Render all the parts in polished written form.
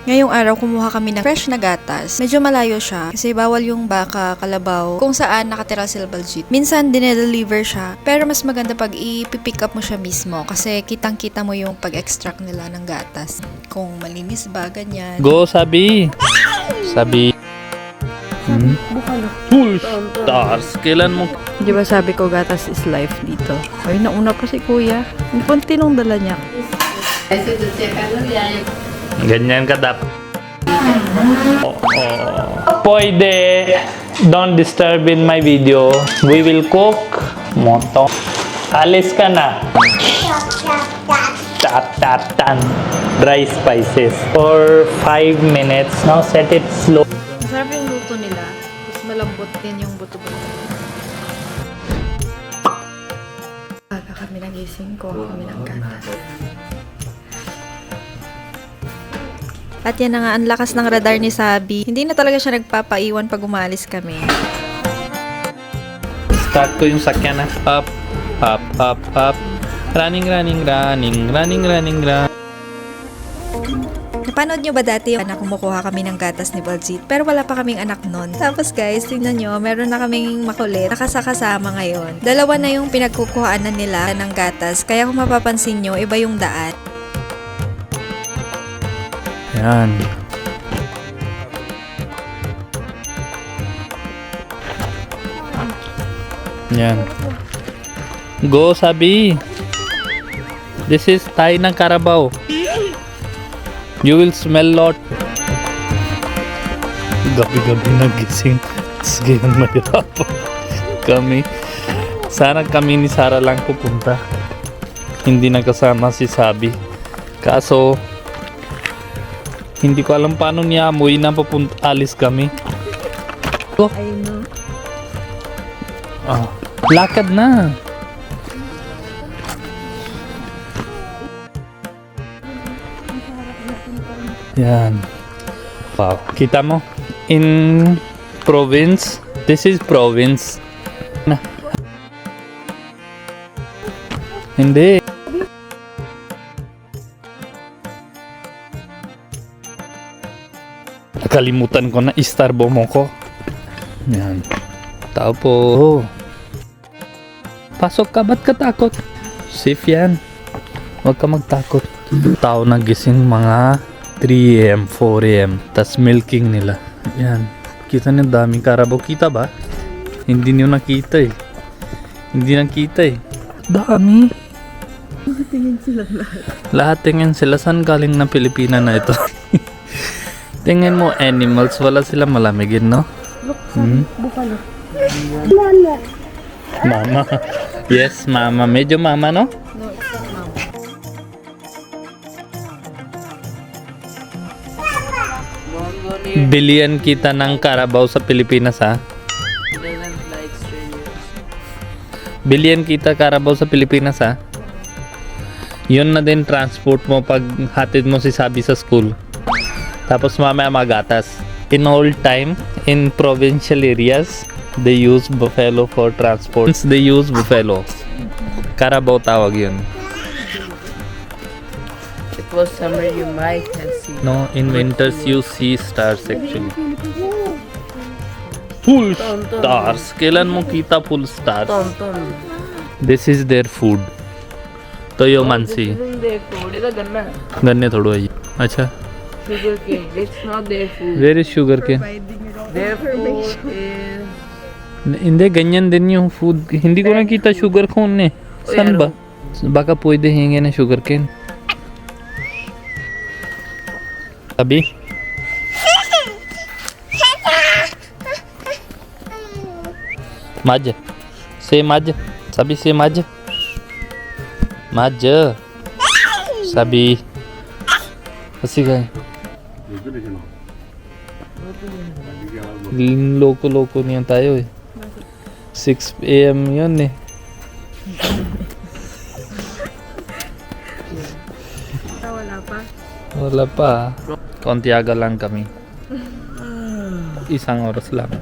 Ngayong araw, kumuha kami ng fresh na gatas. Medyo malayo siya kasi bawal yung baka, kalabaw, kung saan nakatira si Baljit. Minsan, dinedeliver siya. Pero mas maganda pag i-pick up mo siya mismo kasi kitang-kita mo yung pag-extract nila ng gatas. Kung malinis ba, ganyan. Go, Sabi! Sabi! Full stars! Kailan mo? Di ba sabi ko gatas is life dito? Ay, nauna pa si kuya. Ang konti nung dala niya. Ganyan ka dapat. Pwede. Don't disturb in my video. We will cook. Moto. Alis ka na. Tatatan. Dry spices. For 5 minutes. Now set it slow. Masarap yung luto nila. Tapos malambot din yung buto-buto. Aga kami nagising ko. Kami ng gatas. At yan na nga, ang lakas ng radar ni Sabi. Hindi na talaga siya nagpapaiwan pag umalis kami. Start ko yung sakyan na. Up, up, up, up. Running, running, running, running, running, running. Napanood nyo ba dati yung anak kumukuha kami ng gatas ni Baljit? Pero wala pa kaming anak nun. Tapos guys, tingnan nyo, meron na kaming makulit. Nakasakasama ngayon. Dalawa na yung pinagkukuhaanan nila ng gatas. Kaya kung mapapansin nyo, iba yung daan. Yan. Yan. Go, Sabi. This is Thai ng Carabao. You will smell lot. Gabi-gabi nagising. Sige, mahirap kami. Sana kami ni Sarah lang pupunta. Hindi nakasama si Sabi. Kaso, hindi ko alam paano niya amoy na alis kami. Oh. I know. Ah, lakad na. Yan. Wow. Kita mo? In province, this is province. Na. Hindi. Nakalimutan ko na istarbo mo ko. Yan. Tao po. Oh. Pasok ka, ba't ka takot? Safe yan. Huwag ka magtakot. Tao nagising mga 3 AM, 4 AM. Tas milking nila. Yan. Kita niyo daming Carabao. Kita ba? Hindi niyo nakita eh. Hindi nakita eh. Dami. Tingin sila lahat. Lahat tingin sila. Saan galing na Pilipina na ito? Tingin mo animals. Wala sila malamigin, no? Look, buffalo. Mama. Yes, mama. Medyo mama, no? No, it's not mama. Billion kita ng Carabao sa Pilipinas, ha? Billion kita Carabao sa Pilipinas, ha? Yun na din transport mo pag hatid mo si Sabi sa school. Tapos mamaya magatas. In old time, in provincial areas, they use buffalo for transport. Since they use buffalo. Carabao tawag yun. It was summer, you might have seen. No, in winters you see stars actually. Full stars. Kailan mo kita full stars? Tonton. This is their food. Toyo mansi. Isn't their food? It's a ganna. गन्ने थोड़ो है ये. अच्छा. Sugar cane. It's not their food. Where is sugar cane? Their food is... Hindi, ganyan din yung food. Hindi ko nakita sugar cane eh. Saan ba? Baka pwede hingin ng sugar cane. Sabi? Maj. Say maj. Sabi say maj. Maj. Sabi. Kasi ka. Loko-loko niyan tayo eh. 6 AM yun eh. Wala pa. Wala pa. Kontiaga lang kami. Isang oras lang.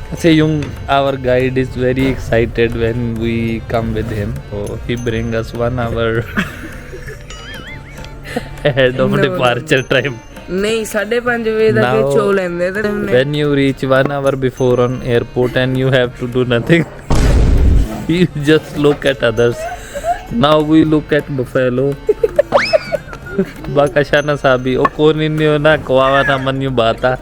Kasi yung our guide is very excited when we come with him. So he bring us 1 hour ahead of No. departure time. ਨਹੀਂ 5:30 ਵਜੇ ਤੱਕ Now- ਚੋ ਲੈਂਦੇ ਤੇ When you reach 1 hour before on airport and you have to do nothing, you just look at others. Now we look at buffalo. Baka siya nasabi, o kunin niyo na, kawawa naman yung bata.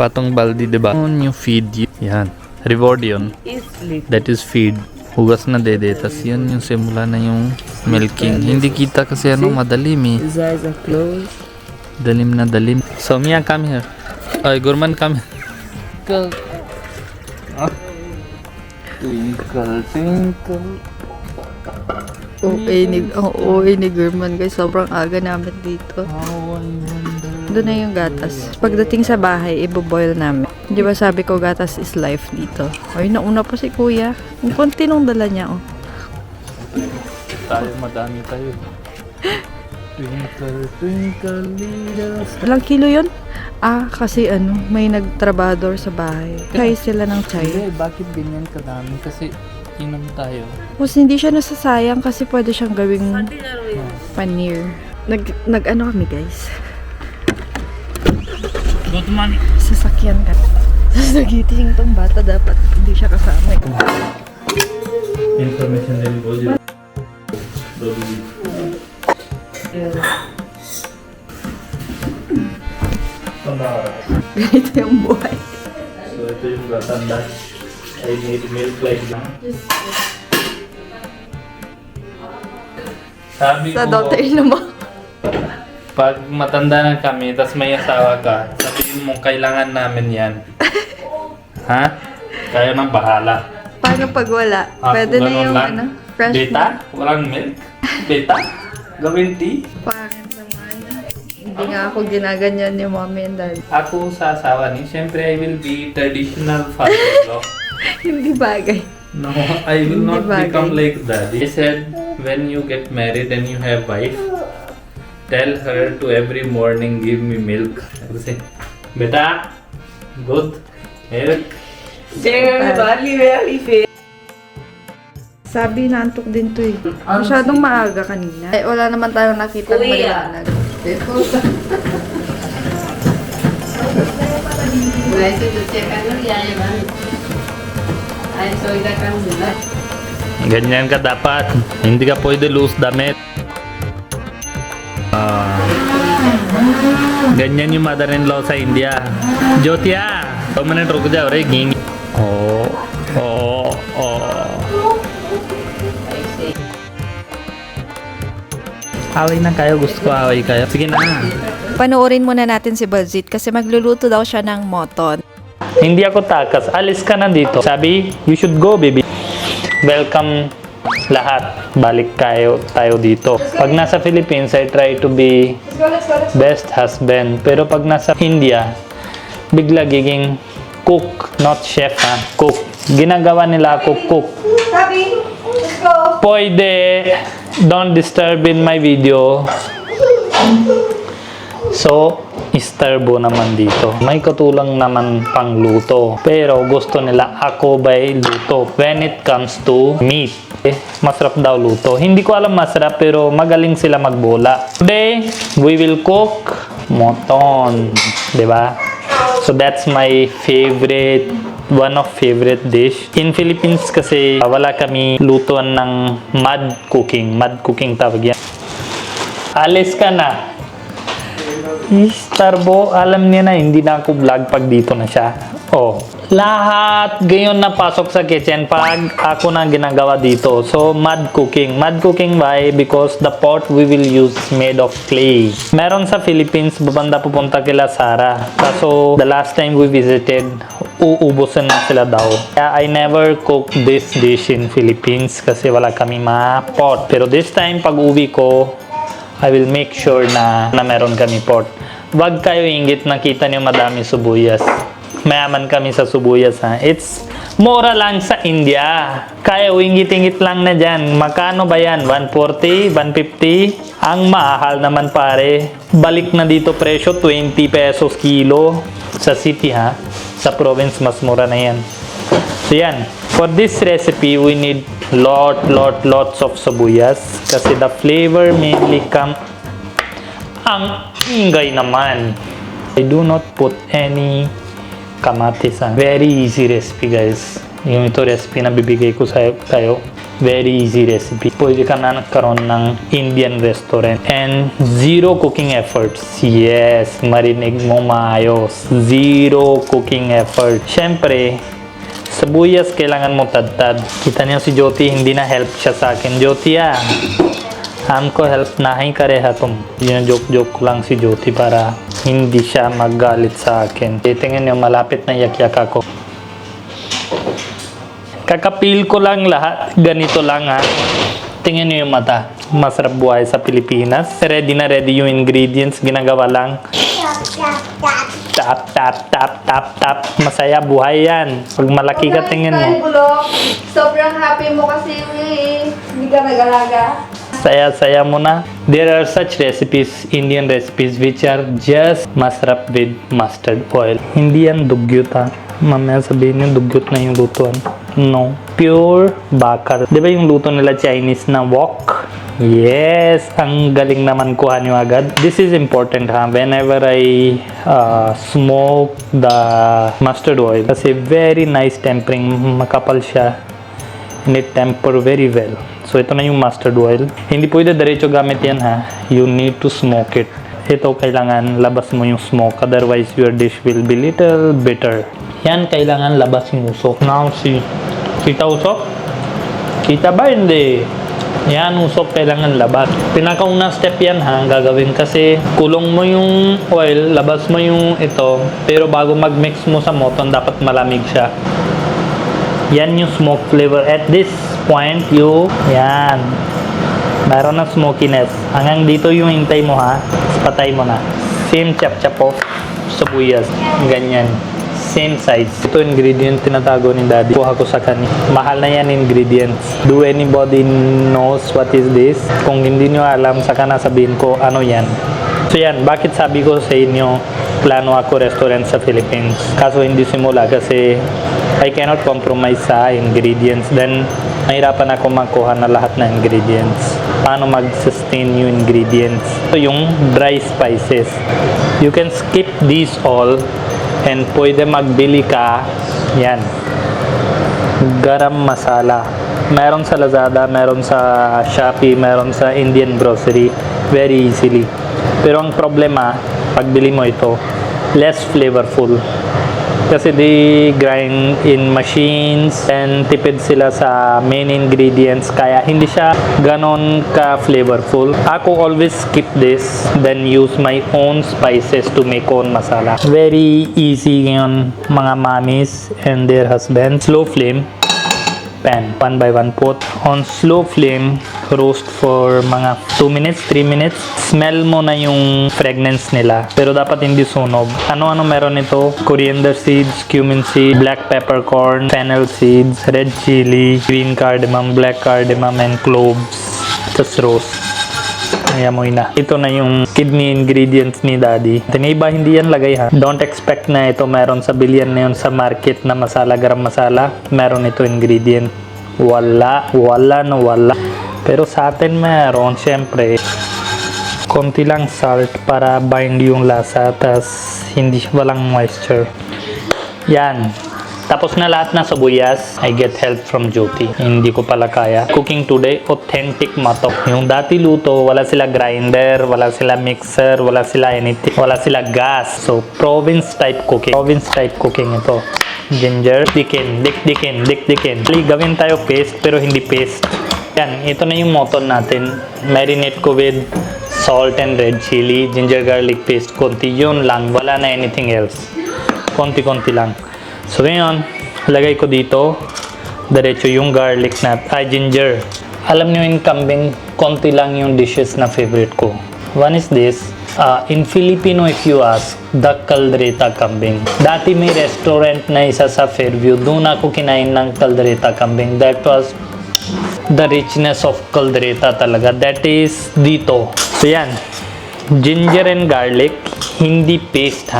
Patong baldi, diba? Yung feed you. Yan. Reward yun. Easily. That is feed. Hugas na dede. Tas yun yung simula na yung milking. Hindi kita kasi ano, madalim eh. His eyes are closed. Dalim na dalim. So Mia, come here. Ay, Gurman, come here. Twinkle. Twinkle, twinkle. OA ni Gurman guys, sobrang aga namin dito. How I wonder. Doon na yung gatas. Pagdating sa bahay, iboboil namin. Di ba sabi ko gatas is life dito? Ay, nauna pa si kuya. Ang konti nung dala niya, oh. Tayo, madami tayo. Twinkle, twinkle, little star. Ilang kilo yun? Ah, kasi ano, may nagtrabador sa bahay. Kaya sila ng chai. Hindi, bakit ganyan kadami? Kasi inom tayo. Tapos hindi siya nasasayang kasi pwede siyang gawing paneer. Nag-ano kami guys? Good morning. Sasakyan ka. Sasagiting tong bata dapat hindi siya kasama. Information din po dyan. Ganito yung buhay. So ito yung gatanda. I need milk like that. Sabi Sa ko, daughter-in-law mo. pag matanda na kami, tas may asawa ka, sabihin mo, kailangan namin yan. Ha? Kaya nang bahala. Paano pag wala? Ako, Pwede na ganun yung lang. ano, fresh Beta? Walang milk? Beta? Gawin tea? Pangit naman. Hindi nga ako ginaganyan ni mommy and daddy. Ako sa asawa ni, syempre I will be traditional father-in-law. Hindi bagay. No, I will Hindi not bagay. become like daddy. I said, when you get married and you have wife, tell her to every morning give me milk. I will say, beta, good milk. Sabi, naantok din to eh. Masyadong maaga kanina. Ay, wala naman tayong nakita ng maliwanag. Ganyan ka dapat. Hindi ka pwede loose damit. Ganyan yung mother-in-law sa India. Jyotia, 2 minute रुक जाओ रे गिंग. Away na kayo, gusto ko away kayo. Sige na. Panoorin muna natin si Baljeet kasi magluluto daw siya ng moton. Hindi ako takas. Alis ka na dito. Sabi, you should go, baby. Welcome lahat. Balik tayo dito. Pag nasa Philippines, I try to be best husband. Pero pag nasa India, bigla giging cook, not chef ha. Cook. Ginagawa nila ako cook. Pwede. Don't disturb in my video. So, isturbo naman dito. May katulang naman pang luto. Pero gusto nila ako ba'y luto. When it comes to meat, masarap daw luto. Hindi ko alam masarap pero magaling sila magbola. Today, we will cook moton. Diba? So that's my favorite, one of favorite dish. In Philippines kasi wala kami lutuan ng mud cooking. Mud cooking tawag yan. Alis ka na. Starbo, alam niya na hindi na ako vlog pag dito na siya. Oh, lahat gayon na pasok sa kitchen pag ako na ginagawa dito. So, mud cooking. Mud cooking why? Because the pot we will use made of clay. Meron sa Philippines, babanda pupunta kila Sara. Kaso, the last time we visited, uubusin na sila daw. Kaya I never cook this dish in Philippines kasi wala kami pot. Pero this time, pag uwi ko, I will make sure na meron kami pot. Wag kayo ingit, nakita niyo madami subuyas. Mayaman kami sa subuyas ha. It's mura lang sa India. Kaya ingit-ingit lang na dyan. Makano ba yan? 140? 150? Ang mahal naman pare. Balik na dito presyo, 20 pesos kilo. Sa city ha. Sa province mas mura na yan. So yan. For this recipe, we need lots of sibuyas kasi the flavor mainly come Ang ingay naman. I do not put any kamatis. Very easy recipe, guys. Yung ito recipe na bibigay ko sa kayo. Very easy recipe. Pwede ka na nagkaroon ng Indian restaurant. And zero cooking efforts. Yes, marinig mo maayos. Zero cooking effort. Syempre, sabuyas kailangan mo tad-tad. Kita niyo si Jyoti, hindi na help siya sa akin. Jyoti हमको help नहीं करे है तुम. Yun joke lang si Jyoti para hindi siya maggalit sa akin. Tingnan niyo, malapit na yak-yak ako. Kakapil ko lang lahat. Ganito lang Tingnan niyo yung mata. Masarap buhay sa Pilipinas. Ready na ready yung ingredients. Ginagawa lang. Tap, tap, tap, tap, tap. Masaya buhay yan. Pag malaki ka, tingin mo. Sobrang happy mo kasi hindi ka nag-alaga. Saya-saya mo na. There are such recipes, Indian recipes, which are just masarap with mustard oil. Hindi yan dugyot Mamaya sabihin yung dugyot na yung lutuan. No. Pure bakar. Di ba yung luto nila Chinese na wok? Yes! Ang galing naman kuha nyo agad. This is important whenever I smoke the mustard oil. Kasi very nice tempering. Makapal siya. And it temper very well. So, ito na yung mustard oil. Hindi pwede diretso gamit yan You need to smoke it. Ito, kailangan labas mo yung smoke. Otherwise, your dish will be little bitter. Yan, kailangan labas yung usok. Now, see. Kita usok? Kita ba? Hindi. Yan, usok kailangan labas. Pinakaunang step yan gagawin kasi kulong mo yung oil, labas mo yung ito. Pero bago mag-mix mo sa moton, dapat malamig siya. Yan yung smoke flavor. At this point, yan. Meron ng smokiness. Hanggang dito yung hintay mo patay mo na. Same chop-chop of sabuyas. Ganyan. Same size. Ito ingredient tinatago ni Daddy. Kuha ko sa kanya. Mahal na yan ingredients. Do anybody knows what is this? Kung hindi nyo alam, saka na sabihin ko ano yan. So yan, bakit sabi ko sa inyo, plano ako restaurant sa Philippines. Kaso hindi simula kasi I cannot compromise sa ingredients. Then, mahirapan ako magkuha na lahat ng ingredients. Paano mag-sustain yung ingredients? So, yung dry spices. You can skip these all and pwede magbili ka. Yan. Garam masala. Meron sa Lazada, meron sa Shopee, meron sa Indian grocery. Very easily. Pero ang problema, pagbili mo ito, less flavorful. Kasi they grind in machines and tipid sila sa main ingredients kaya hindi siya ganon ka flavorful. Ako always skip this then use my own spices to make own masala. Very easy yun mga mommies and their husbands. Slow flame pan, 1 by 1 pot. On slow flame, roast for mga 2 minutes, 3 minutes. Smell mo na yung fragrance nila. Pero dapat hindi sunog. Ano-ano meron ito? Coriander seeds, cumin seed, black peppercorn, fennel seeds, red chili, green cardamom, black cardamom, and cloves. Tapos roast. Ayamoy na. Ito na yung kidney ingredients ni Daddy. Tiniba, hindi yan lagay Don't expect na ito meron sa billion na yun sa market na masala, garam masala. Meron ito ingredient. Wala. Pero sa atin meron, syempre. Konti lang salt para bind yung lasa. Tas hindi walang moisture. Yan. Tapos na lahat ng sabuyas, I get help from Jyoti. Hindi ko pala kaya. Cooking today, authentic matok. Yung dati luto, wala sila grinder, wala sila mixer, wala sila anything, wala sila gas. So, province type cooking. Province type cooking ito. Ginger, dikin. Gawin tayo paste, pero hindi paste. Yan, ito na yung moton natin. Marinate ko with salt and red chili, ginger garlic paste. Konti yun lang, wala na anything else. Konti-konti lang. So ngayon, lagay ko dito diretso yung garlic ginger. Alam niyo yung kambing, konti lang yung dishes na favorite ko. One is this. In Filipino, if you ask, the caldereta kambing. Dati may restaurant na isa sa Fairview. Doon ako kinain ng caldereta kambing. That was the richness of caldereta talaga. That is dito. So yan, ginger and garlic, hindi paste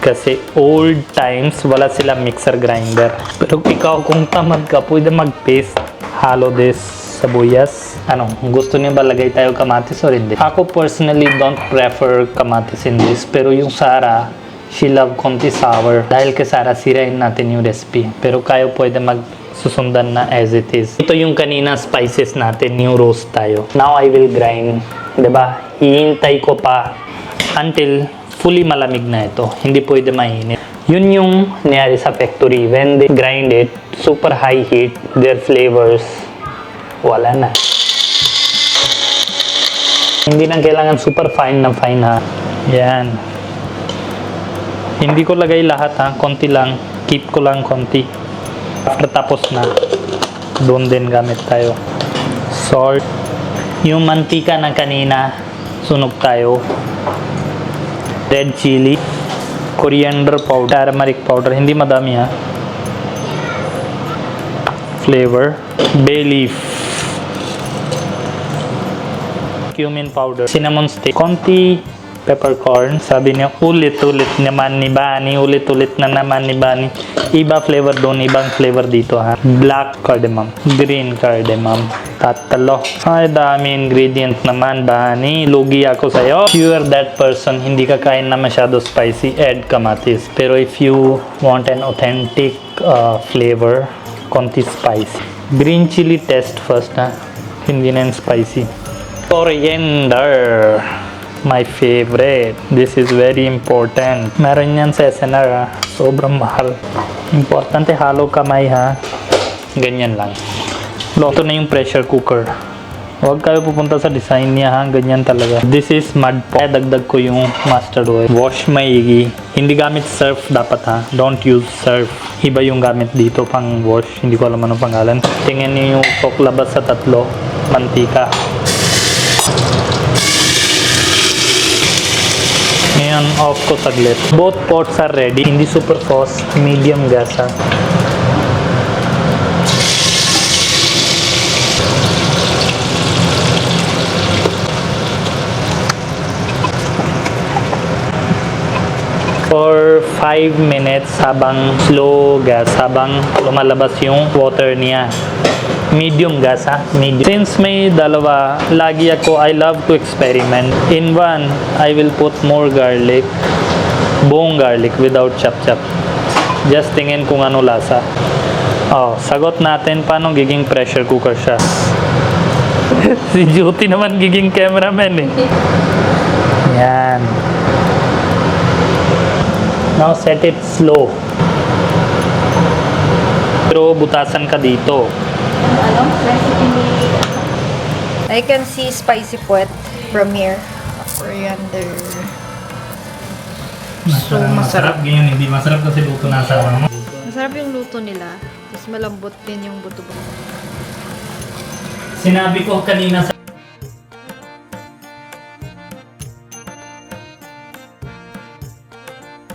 Kasi old times, wala sila mixer grinder. Pero ikaw kung tamad ka, pwede mag-paste. Halo this sabuyas. Ano, gusto niyo ba lagay tayo kamatis or hindi? Ako personally don't prefer kamatis in this. Pero yung Sarah, she love konti sour. Dahil kay Sarah, sirain natin yung recipe. Pero kayo pwede magsusundan na as it is. Ito yung kanina spices natin, yung roast tayo. Now I will grind. Diba? Hihintay ko pa until fully malamig na ito. Hindi pwede mainit. Yun yung nangyari sa factory. When they grind it, super high heat, their flavors, wala na. Hindi na kailangan super fine na fine ha. Yan. Hindi ko lagay lahat ha. Konti lang. Keep ko lang konti. After tapos na, doon din gamit tayo. Salt. Yung mantika na kanina, sunog tayo. Red chili. Coriander powder, turmeric powder, hindi madami ha. Flavor, bay leaf, cumin powder, cinnamon stick, konti peppercorn. Sabi niya, ulit-ulit naman ni Bani, ulit-ulit na naman ni Bani. Iba flavor doon, ibang flavor dito ha. Black cardamom, green cardamom, tatlo. Ay, dami ingredient naman, Bani. Lugi ako sa'yo. If you are that person, hindi ka kain na masyado spicy, add kamatis. Pero if you want an authentic flavor, konti spicy. Green chili test first ha. Hindi na spicy. Coriander. My favorite. This is very important. Meron yan sa SNR ha. Sobrang mahal. Importante halo kamay ha. Ganyan lang. Ito na yung pressure cooker. Huwag kayo pupunta sa design niya ha. Ganyan talaga. This is mud pot. Dagdag ko yung mustard oil. Wash maigi. Hindi gamit surf dapat ha. Don't use surf. Iba yung gamit dito pang wash. Hindi ko alam anong pangalan. Tingnan niyo yung sok labas sa tatlo. Mantika. Ngayon, off ko saglit. Both pots are ready. Hindi super fast. Medium gas ha. For 5 minutes habang slow gas, habang lumalabas yung water niya. Medium gas ha, medium. Since may dalawa, lagi ako, I love to experiment. In one, I will put more garlic, buong garlic without chop-chop. Just tingin kung ano lasa. Oh, sagot natin paano giging pressure cooker siya. Si Juty naman giging cameraman eh. Yan. Now set it slow. Pero butasan ka dito. I can see spicy puwet from here. Coriander. So, masarap. Ganyan, hindi masarap kasi luto na sa mo. Masarap yung luto nila. Mas malambot din yung buto-buto. Sinabi ko kanina sa